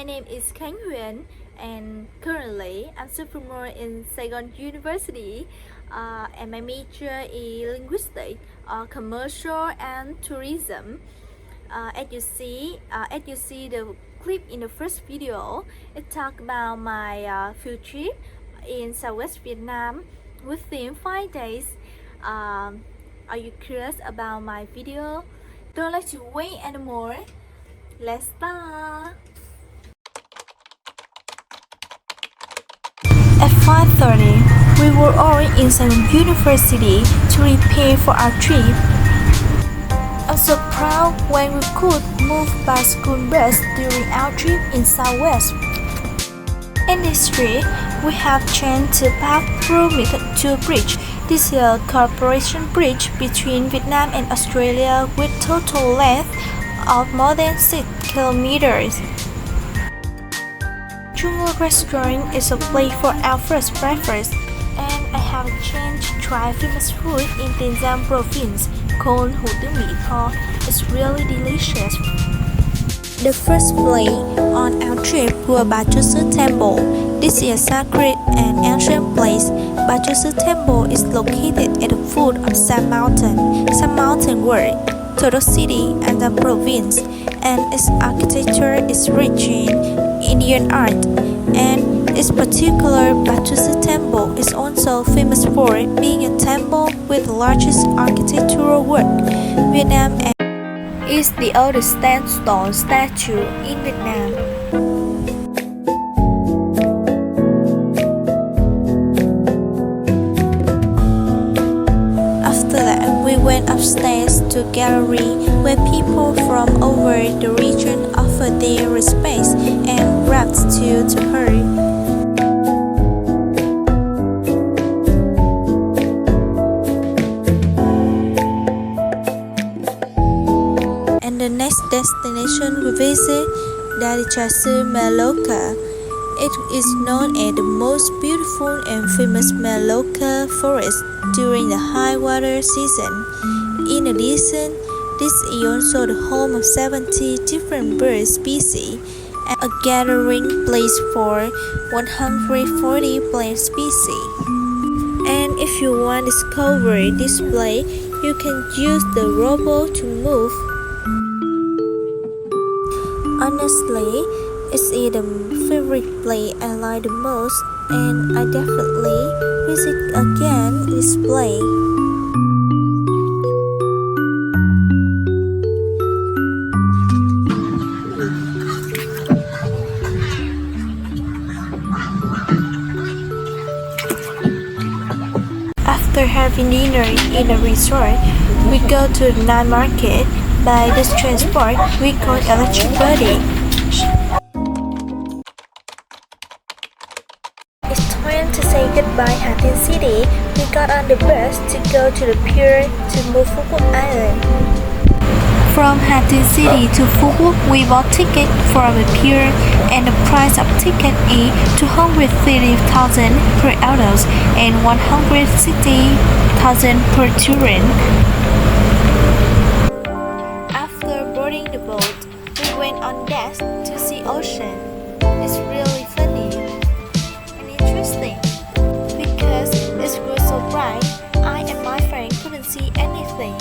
My name is Huyền, and currently I'm sophomore in Saigon University, and my major is linguistics, commercial and tourism. As you see the clip in the first video, it talk about my field trip in Southwest Vietnam within 5 days. Are you curious about my video? Don't let you wait anymore. Let's start. At 5:30, we were all in Saigon University to prepare for our trip. I'm so proud when we could move by school bus during our trip in Southwest. In this trip, we have changed to pass through to bridge. This is a cooperation bridge between Vietnam and Australia with total length of more than 6 kilometers. Jungle Restaurant is a place for our first breakfast, and I have a chance to try famous food in Tiền Giang province called Hủ Tiếu Mỹ Tho. It's really delicious. The first place on our trip was Ba Chốt Sư Temple. This is a sacred and ancient place. Ba Chốt Sư Temple is located at the foot of Sam Mountain World, Todos City, and the province, and its architecture is rich in Indian art, and its particular Ba Chốt Sư Temple is also famous for being a temple with the largest architectural work in Vietnam and is the oldest sandstone statue in Vietnam. After that, we went upstairs to a gallery where people from over the region offered their respects and gratitude to her. And the next destination we visit, that is Trà Sư Maloca. It is known as the most beautiful and famous Maloca forest during the high water season. In addition, this is also the home of 70 different bird species and a gathering place for 140 plant species. And if you want to discover this place, you can use the robot to move. Honestly, it's the favorite place I like the most, and I definitely visit again this place. After having dinner in a resort, we go to the night market. By this transport, we call electric body. It's time to say goodbye Hà Tiên City. We got on the bus to go to the pier to move Phu Quoc Island. From Hà Tiên City to Phu Quoc, we bought ticket from the pier, and the price of ticket is 230,000 per adult and 160,000 per children. After boarding the boat, we went on deck to see ocean. It's really funny and interesting because it was so bright. I and my friend couldn't see anything.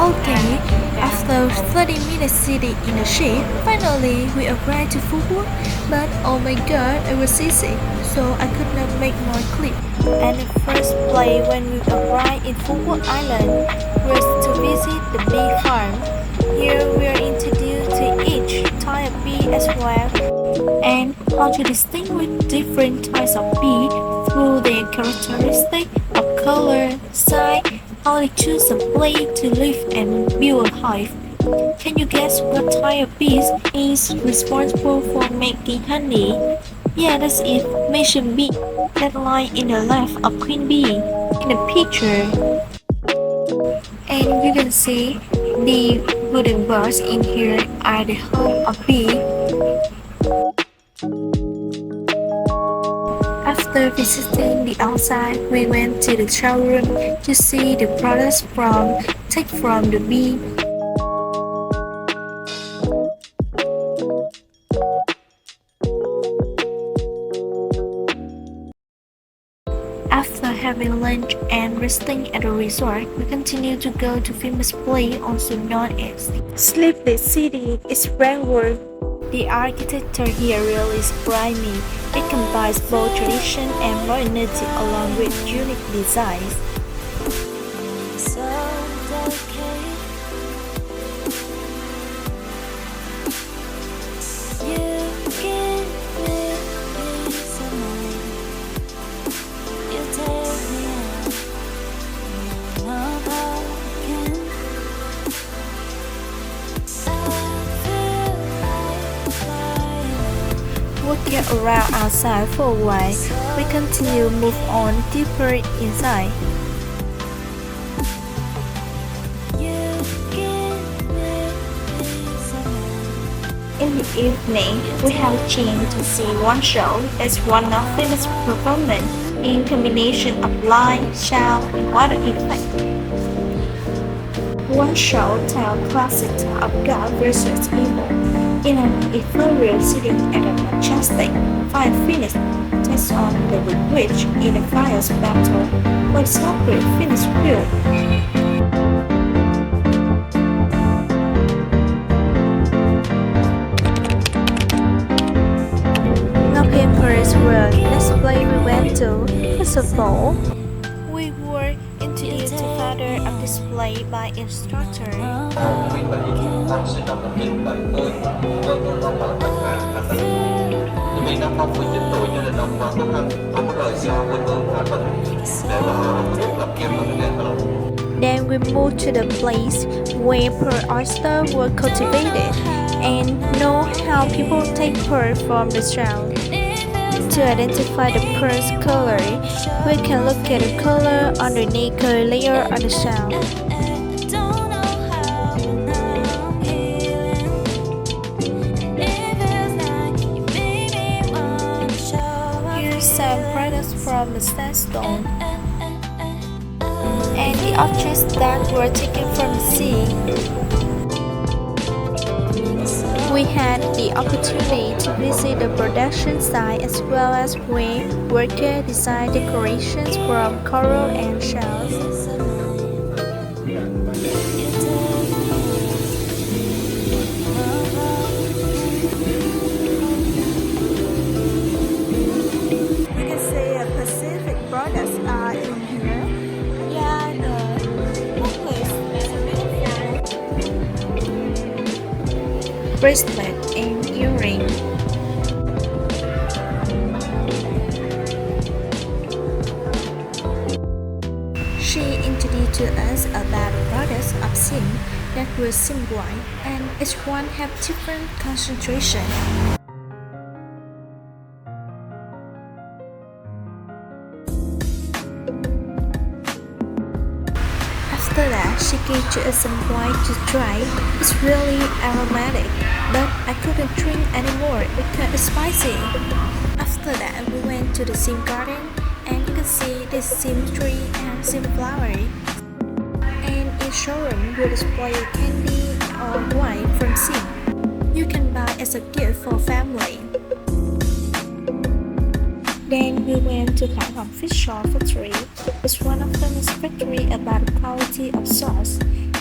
Okay, after 30 minutes sitting in the ship, finally we arrived to Phu Quoc. But oh my god, I was seasick, so I could not make more clips. And the first place when we arrived in Phu Quoc Island was to visit the bee farm. Here we are introduced to each type of bee as well, and how to distinguish different types of bee through their characteristics of color, size, how they choose a place to live and build a hive. Can you guess what type of bee is responsible for making honey? Yeah, that's it, mission bee. That line in the left of queen bee in the picture. And you can see the wooden birds in here are the home of bee. After After visiting the outside, we went to the showroom to see the products take from the bee. After having lunch and resting at a resort, we continue to go to famous place also known as Sleepless City. It's Frankfurt. The architecture here really is grimy. It combines both tradition and modernity along with unique designs. Walking around outside for a while, we continue move on deeper inside. In the evening, we have a chance to see one show as one of famous performance in combination of light, sound, and water effect. One show tells classic tale of God versus evil in an ethereal setting at a majestic fire finish takes on the witch in a fierce battle with sacred finish field. No papers were displayed we went to. First of all, we were introduced to father of display by instructor. Quý vị con sinh năm 1970, vâng ông là tất cả anh ta nhưng vì năm ông 19 tuổi cho nên ông khó khăn, ông có rời xa quê hương Hà Tĩnh để mà ông được lập nghiệp ở nghề thợ. Then we moved to the place where pearl oysters were cultivated and know how people take pearl from the shell. To identify the pearl's color, we can look at the color on the nacre layer of the shell. Here's some products from the sandstone and the objects that were taken from the sea. We had the opportunity to visit the production site as well as where workers design decorations from coral and shells. You can see Pacific products are in here. Yeah, the necklace is beautiful. Bracelet and earring. She introduced to us about the products of zinc that were zinc white and each one have different concentration. After that, she gave to us some wine to try. It's really aromatic, but I couldn't drink anymore because it's spicy. After that, we went to the sim garden, and you can see the sim tree and sim flower. And in showroom, we display candy or wine from sim. You can buy as a gift for family. Then we went to Hong Fish Sauce Factory. It's one of the famous factory about the quality of sauce.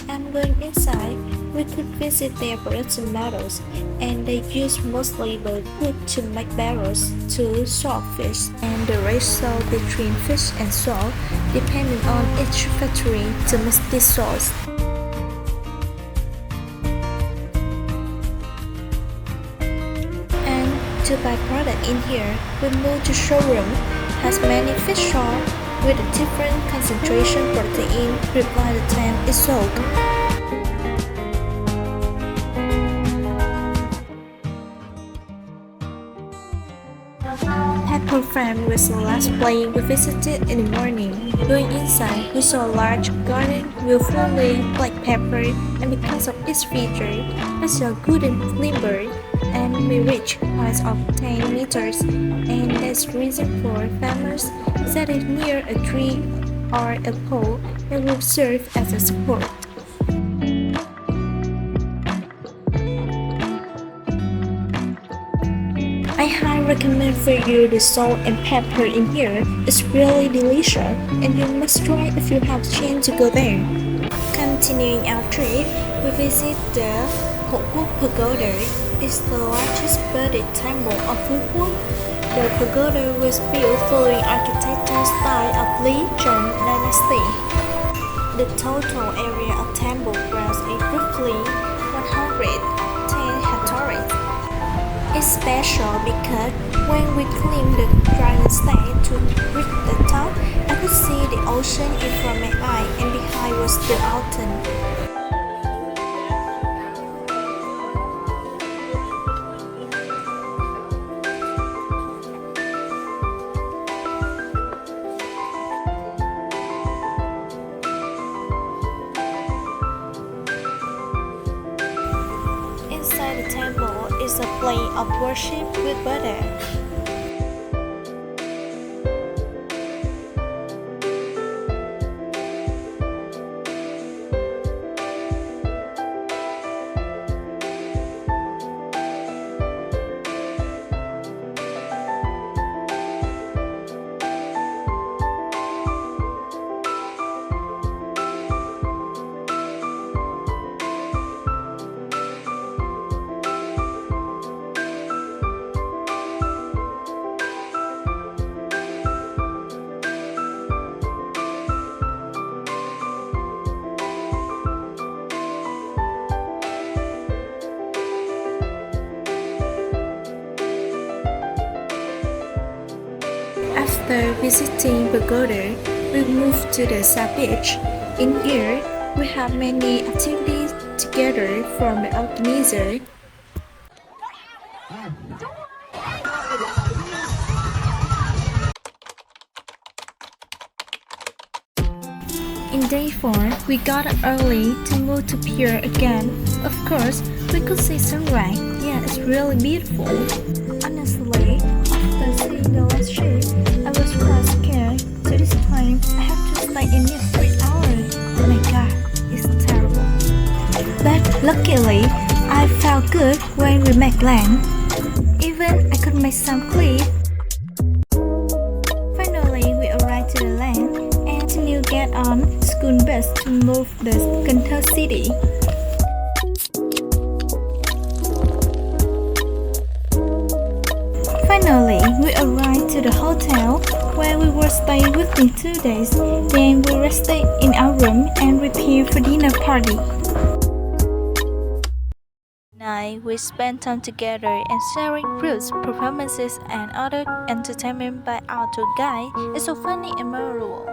And going inside, we could visit their production methods, and they use mostly the wood to make barrels to salt fish, and the ratio between fish and salt depending on each factory to make this sauce. To buy product in here, we moved to showroom, has many fish shop with a different concentration protein reply the time is sold. Pepper farm was the last place we visited in the morning. Going inside, we saw a large garden with fully black pepper, and because of its feature, I saw golden flimber. and may reach heights of 10 meters, and that's reason for farmers set it near a tree or a pole that will serve as a support. I highly recommend for you the salt and pepper in here. It's really delicious and you must try if you have chance to go there. Continuing our trip, we visit the Hokuk Pagoda. It's the largest Buddhist temple of Hokuk. The pagoda was built following architectural style of Lee Chun dynasty. The total area of temple grounds is roughly 110 hectares. It's special because when we climbed the dragon stairs to reach the top, I could see the ocean in front of my eye and behind was the mountain. Inside the temple is a place of worship with Buddha. After visiting Pagoda, we moved to the Sa beach. In here, we have many activities together from the organizer. In day 4, we got up early to move to pier again. Of course, we could see sunrise. Yeah, it's really beautiful. Honestly, after seeing the last ship, I was quite scared. So this time, I have to stay in here 3 hours. Oh my god, it's terrible. But luckily, I felt good when we met land. Even I could make some clips. Finally, we arrived to the land and to get on school bus to move the Cần city. Finally, we arrived to the hotel where we were staying within 2 days. Then we rested in our room and prepared for dinner party. Night, we spent time together and sharing groups, performances, and other entertainment by our tour guide. It's so funny and memorable.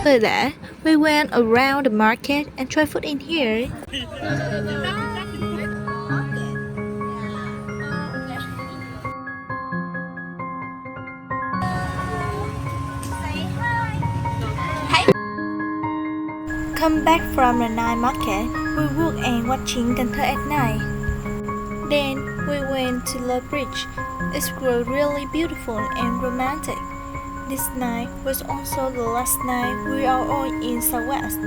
After that, we went around the market and tried food in here. Come back from the night market, we walked and watching Cần Thơ at night. Then we went to the bridge. It's really beautiful and romantic. This night was also the last night we are all in Southwest.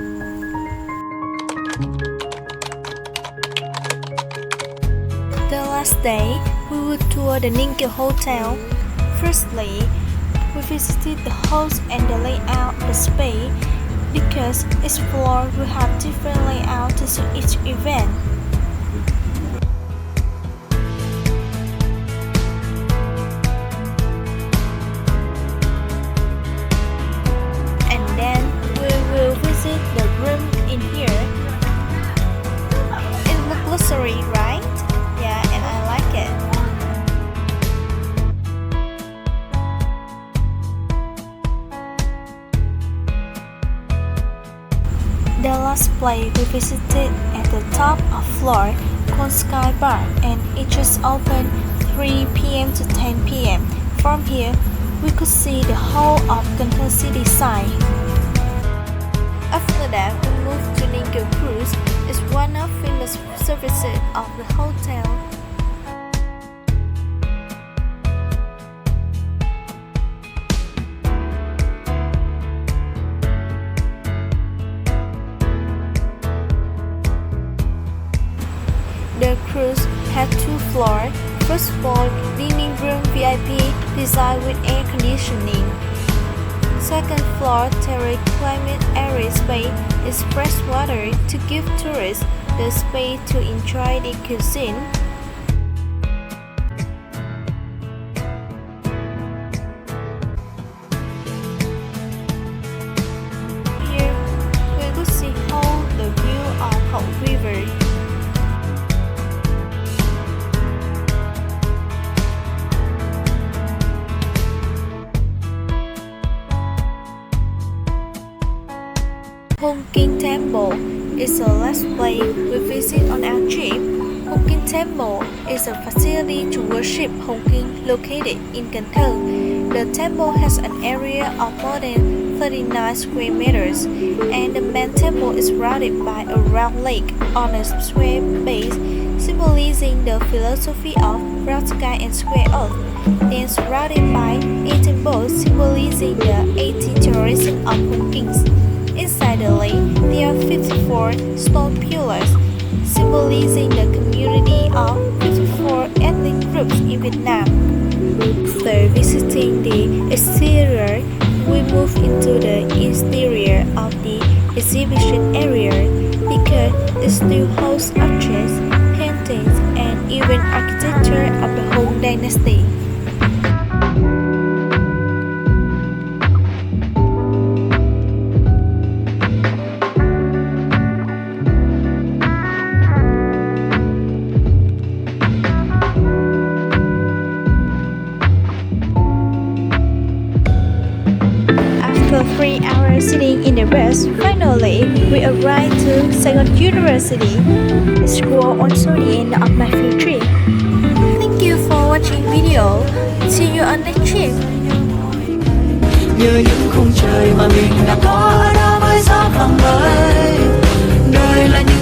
The last day, we would tour the Ninka Hotel. Firstly, we visited the host and the layout of the space because each floor will have different layout to suit each event. The room in here, it looks luxury, right? Yeah, and I like it. The last place we visited at the top of floor called Sky Bar, and it just opened 3 p.m. to 10 p.m. From here, we could see the whole of Cần City side. After that, we moved to Ningle Cruise. It's one of famous services of the hotel. The cruise had 2 floors. First floor, dining room VIP, designed with air conditioning. Second floor, terrace climate area space is fresh water to give tourists the space to enjoy the cuisine. Here, we could see all the view of Hậu River. Hồng King Temple is the last place we visit on our trip. Hồng King Temple is a facility to worship Hồng King located in Cần Thơ. The temple has an area of more than 39 square meters, and the main temple is surrounded by a round lake on a square base, symbolizing the philosophy of round sky and square earth. Then surrounded by 18 boats, symbolizing the 18 generations of Hồng Kings. Inside the lake, there are 54 stone pillars, symbolizing the community of 54 ethnic groups in Vietnam. After visiting the exterior, we move into the interior of the exhibition area because it still hosts arches, paintings, and even architecture of the Hồng Dynasty. After 3 hours sitting in the bus, finally we arrived to Saigon University. This was also the end of my field trip. Thank you for watching video. See you on next trip. Như những khung trời mà mình đã có ở đó với gió vòng vơi. Đời là như